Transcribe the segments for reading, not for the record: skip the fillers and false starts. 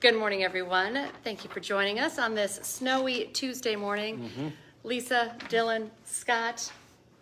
Good morning, everyone. Thank you for joining us on this snowy Tuesday morning. Lisa, Dylan, Scott.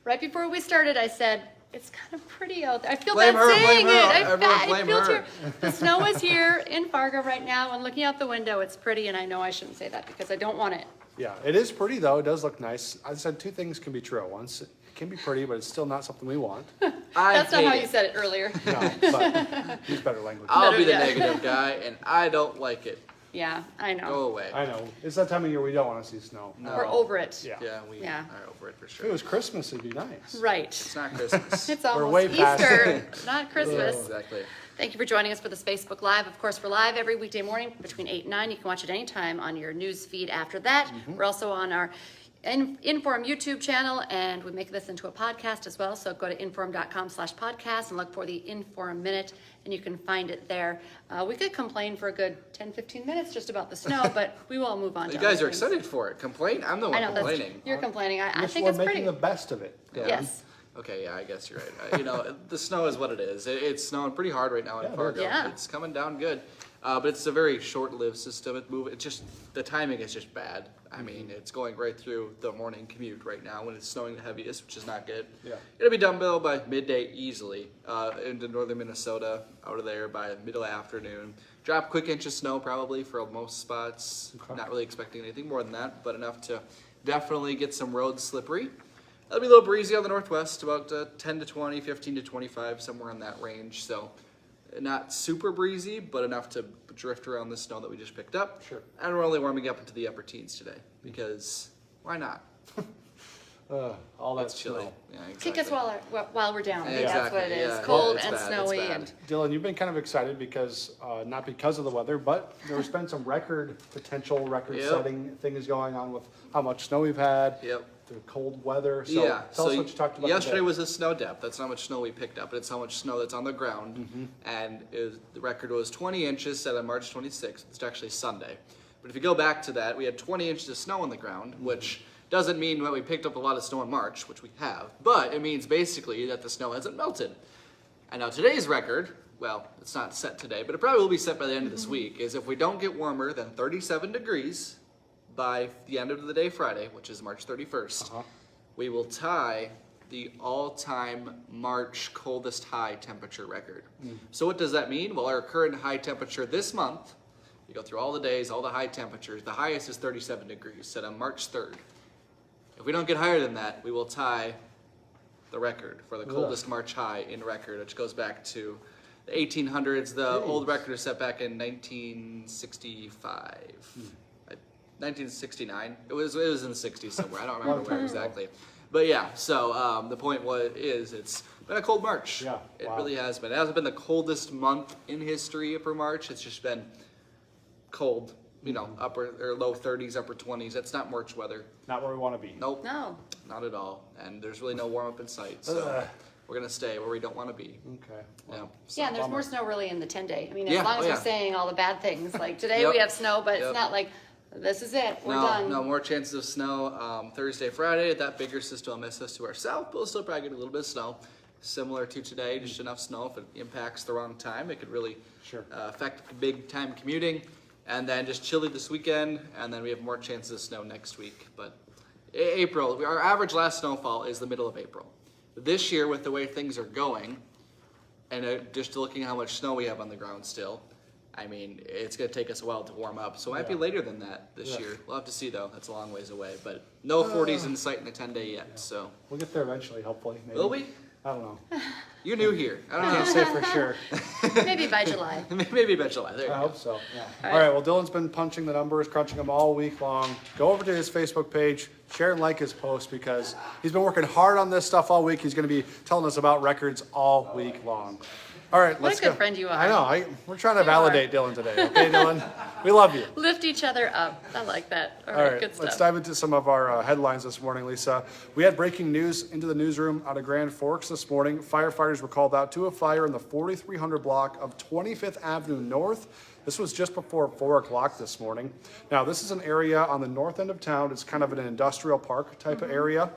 Right before we started, I said, it's kind of pretty out there. I feel bad saying it. I feel the snow is here in Fargo right now, and looking out the window, it's pretty, and I know I shouldn't say that because I don't want it. Yeah, it is pretty, though. It does look nice. I said two things can be true at once. It can be pretty, but it's still not something we want. That's not how you said it earlier. No, but use better language. I'll be the negative guy, and I don't like it. Yeah, I know. Go away. I know. It's that time of year we don't want to see snow. No. We're over it. Yeah. Yeah, we Yeah. are over it for If sure. it was Christmas, it'd be nice. Right. It's not Christmas. It's We're almost way past Easter, it. not Christmas. Exactly. Thank you for joining us for this Facebook Live. Of course, we're live every weekday morning between 8 and 9. You can watch it anytime on your news feed after that. We're also on our InForum YouTube channel, and we make this into a podcast as well. So go to inforum.com/podcast and look for the InForum Minute, and you can find it there. We could complain for a good 10, 15 minutes just about the snow, but we will move on to You other guys are things. excited for it. Complain? I'm the I one know, complaining. you're complaining. I think We're it's making pretty. the best of it. Yeah. Yes. Okay, yeah, I guess you're right. The snow is what it is. It's snowing pretty hard right now in Yeah, it Fargo. is. Yeah. It's coming down good. But it's a very short-lived system. It's just, the timing is just bad. I mean, it's going right through the morning commute right now when it's snowing the heaviest, which is not good. Yeah. It'll be done, Bill, by midday easily into northern Minnesota, out of there by middle afternoon. Drop quick inch of snow probably for most spots. Okay. Not really expecting anything more than that, but enough to definitely get some roads slippery. It'll be a little breezy on the northwest, about 10 to 20, 15 to 25, somewhere in that range. So not super breezy, but enough to drift around the snow that we just picked up. Sure. And we're only warming up into the upper teens today because why not? All that It's chilly. snow. Yeah, exactly. Kick us while we're down. Exactly, That's what it is. yeah. Cold It's and bad, it's snowy bad. and Dylan, you've been kind of excited because, not because of the weather, but there's been some potential record-setting things going on with how much snow we've had, Yep. the cold weather. So Yeah. tell us what you talked about yesterday today. was a snow depth. That's how much snow we picked up. It's how much snow that's on the ground. And the record was 20 inches set on March 26th. It's actually Sunday. But if you go back to that, we had 20 inches of snow on the ground, which doesn't mean that we picked up a lot of snow in March, which we have. But it means basically that the snow hasn't melted. And now today's record, well, it's not set today, but it probably will be set by the end of this week, is if we don't get warmer than 37 degrees by the end of the day Friday, which is March 31st, we will tie the all-time March coldest high temperature record. So what does that mean? Well, our current high temperature this month, you go through all the days, all the high temperatures, the highest is 37 degrees, set on March 3rd. If we don't get higher than that, we will tie the record for the coldest March high in record, which goes back to the 1800s. The old record is set back in 1965. 1969. It was in the 60s somewhere. I don't remember where exactly. But yeah, so the point is it's been a cold March. Yeah, It wow. really has been. It hasn't been the coldest month in history for March. It's just been cold, upper or low 30s, upper 20s. That's not March weather. Not where we want to be. Nope. no. Not at all. And there's really no warm up in sight. So we're going to stay where we don't want to be. Okay. Yeah. Yeah, and there's bummer. more snow really in the 10-day. I mean, Yeah, as long as oh, we're yeah. saying all the bad things, like today Yep. we have snow, but Yep. it's not like this is it, we're No, done. no more chances of snow Thursday, Friday. That bigger system will miss us to our south, but we'll still probably get a little bit of snow. Similar to today, just enough snow. If it impacts the wrong time, it could really affect big time commuting. And then just chilly this weekend, and then we have more chances of snow next week. But April, our average last snowfall is the middle of April. This year, with the way things are going, and just looking at how much snow we have on the ground still, I mean, it's going to take us a while to warm up. So it might be later than that this year. We'll have to see, though. That's a long ways away. But no 40s in sight in a 10-day yet. So We'll get there eventually, hopefully. Maybe. will we? I don't know. You're new here. I don't Can't know. say for sure. Maybe by July. Maybe by July. There you I go. hope so. Yeah. All right. Well, Dylan's been punching the numbers, crunching them all week long. Go over to his Facebook page, share and like his post because he's been working hard on this stuff all week. He's going to be telling us about records all week long. All right, What let's a good go. friend you are. I know. We're trying to You are. validate Dylan today. Okay, Dylan? We love you. Lift each other up. I like that. All All right, right, good stuff. let's dive into some of our headlines this morning, Lisa. We had breaking news into the newsroom out of Grand Forks this morning. Firefighters were called out to a fire in the 4300 block of 25th Avenue North. This was just before 4 o'clock this morning. Now, this is an area on the north end of town. It's kind of an industrial park type of area.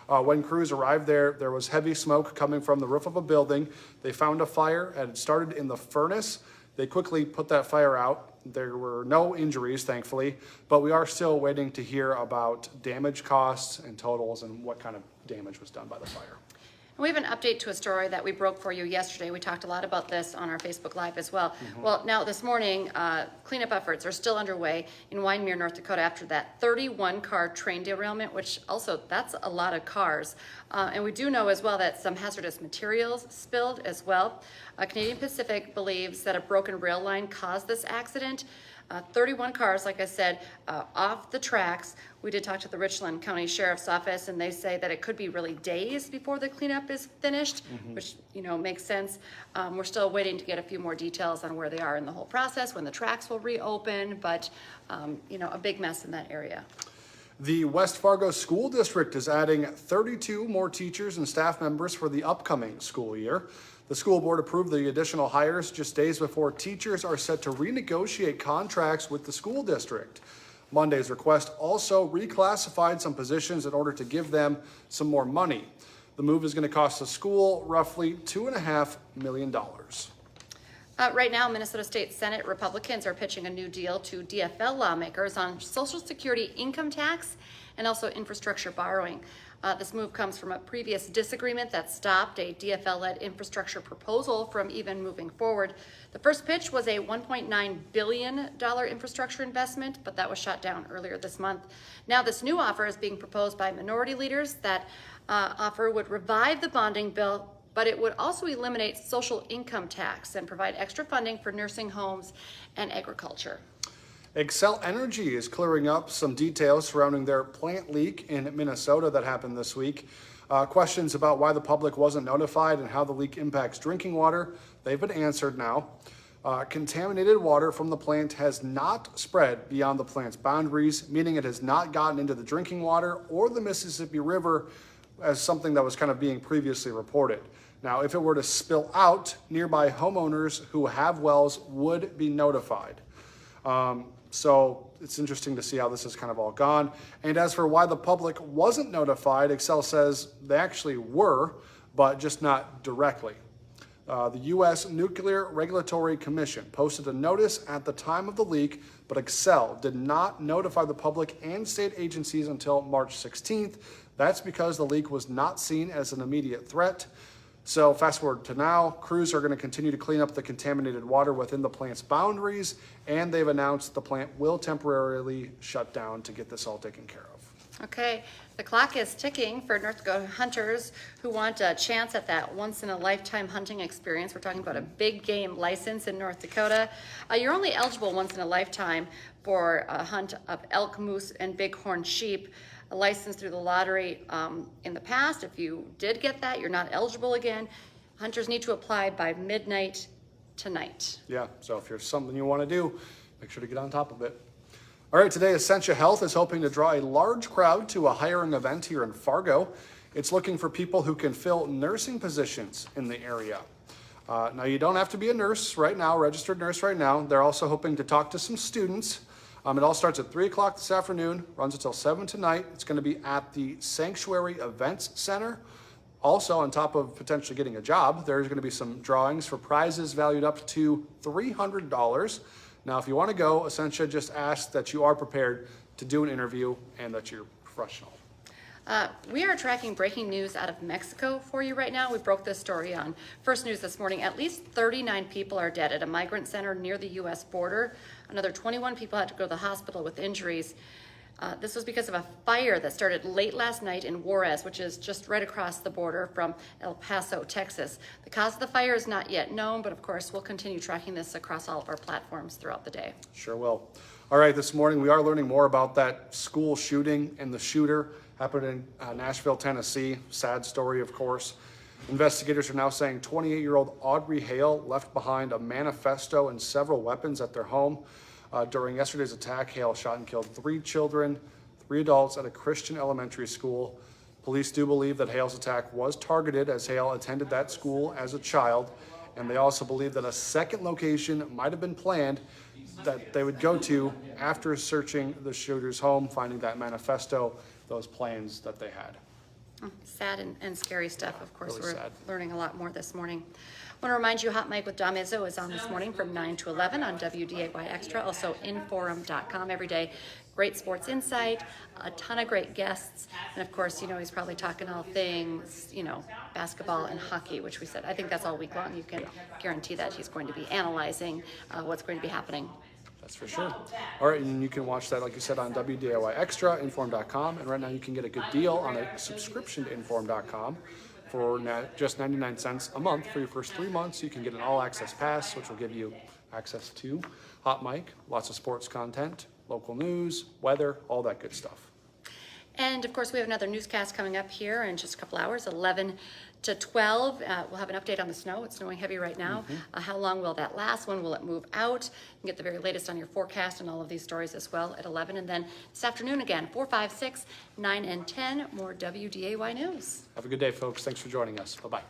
When crews arrived there, there was heavy smoke coming from the roof of a building. They found a fire and it started in the furnace. They quickly put that fire out. There were no injuries, thankfully, but we are still waiting to hear about damage costs and totals and what kind of damage was done by the fire. We have an update to a story that we broke for you yesterday. We talked a lot about this on our Facebook Live as well. Well, now this morning, cleanup efforts are still underway in Wyndmere, North Dakota after that 31-car train derailment, which also, that's a lot of cars. And we do know as well that some hazardous materials spilled as well. Canadian Pacific believes that a broken rail line caused this accident. 31 cars, like I said, off the tracks. We did talk to the Richland County Sheriff's Office, and they say that it could be really days before the cleanup is finished, which, makes sense. We're still waiting to get a few more details on where they are in the whole process, when the tracks will reopen, but, a big mess in that area. The West Fargo School District is adding 32 more teachers and staff members for the upcoming school year. The school board approved the additional hires just days before teachers are set to renegotiate contracts with the school district. Monday's request also reclassified some positions in order to give them some more money. The move is going to cost the school roughly $2.5 million. Right now, Minnesota State Senate Republicans are pitching a new deal to DFL lawmakers on Social Security income tax and also infrastructure borrowing. This move comes from a previous disagreement that stopped a DFL-led infrastructure proposal from even moving forward. The first pitch was a $1.9 billion infrastructure investment, but that was shot down earlier this month. Now this new offer is being proposed by minority leaders. That offer would revive the bonding bill, but it would also eliminate social income tax and provide extra funding for nursing homes and agriculture. Xcel Energy is clearing up some details surrounding their plant leak in Minnesota that happened this week. Questions about why the public wasn't notified and how the leak impacts drinking water, they've been answered now. Contaminated water from the plant has not spread beyond the plant's boundaries, meaning it has not gotten into the drinking water or the Mississippi River as something that was kind of being previously reported. Now, if it were to spill out, nearby homeowners who have wells would be notified. So it's interesting to see how this has kind of all gone. And as for why the public wasn't notified, Xcel says they actually were, but just not directly. The U.S. Nuclear Regulatory Commission posted a notice at the time of the leak, but Xcel did not notify the public and state agencies until March 16th. That's because the leak was not seen as an immediate threat. So fast forward to now, crews are going to continue to clean up the contaminated water within the plant's boundaries, and they've announced the plant will temporarily shut down to get this all taken care of. Okay, the clock is ticking for North Dakota hunters who want a chance at that once-in-a-lifetime hunting experience. We're talking about a big game license in North Dakota. You're only eligible once in a lifetime for a hunt of elk, moose, and bighorn sheep. A license through the lottery in the past. If you did get that, you're not eligible again. Hunters need to apply by midnight tonight. Yeah, so if there's something you want to do, make sure to get on top of it. All right, today Essentia Health is hoping to draw a large crowd to a hiring event here in Fargo. It's looking for people who can fill nursing positions in the area. Now, you don't have to be a nurse right now, registered nurse right now. They're also hoping to talk to some students. It all starts at 3 o'clock this afternoon, runs until 7 tonight. It's going to be at the Sanctuary Events Center. Also, on top of potentially getting a job, there's going to be some drawings for prizes valued up to $300. Now, if you want to go, Essentia just asks that you are prepared to do an interview and that you're professional. We are tracking breaking news out of Mexico for you right now. We broke this story on First News this morning. At least 39 people are dead at a migrant center near the U.S. border. Another 21 people had to go to the hospital with injuries. This was because of a fire that started late last night in Juarez, which is just right across the border from El Paso, Texas. The cause of the fire is not yet known, but of course we'll continue tracking this across all of our platforms throughout the day. Sure will. All right, this morning we are learning more about that school shooting and the shooter happened in Nashville, Tennessee. Sad story, of course. Investigators are now saying 28-year-old Audrey Hale left behind a manifesto and several weapons at their home. During yesterday's attack, Hale shot and killed 3 children, 3 adults at a Christian elementary school. Police do believe that Hale's attack was targeted as Hale attended that school as a child, and they also believe that a second location might have been planned that they would go to after searching the shooter's home, finding that manifesto, those plans that they had. Sad and scary stuff. Of course, Really we're sad. learning a lot more this morning. Want to remind you, Hot Mic with Dom Izzo is on this morning from 9 to 11 on WDAY Extra, also InForum.com every day. Great sports insight, a ton of great guests, and of course, he's probably talking all things, basketball and hockey, which we said, I think that's all week long. You can guarantee that he's going to be analyzing what's going to be happening. That's for sure. All right, and you can watch that, like you said, on WDAY Extra, InForum.com, and right now you can get a good deal on a subscription to InForum.com for just 99 cents a month for your first 3 months. You can get an all-access pass, which will give you access to Hot Mic, lots of sports content, local news, weather, all that good stuff. And of course, we have another newscast coming up here in just a couple hours, 11 to 12. We'll have an update on the snow. It's snowing heavy right now. How long will that last? When will it move out? You can get the very latest on your forecast and all of these stories as well at 11. And then this afternoon again, 4, 5, 6, 9, and 10, more WDAY news. Have a good day, folks. Thanks for joining us. Bye-bye.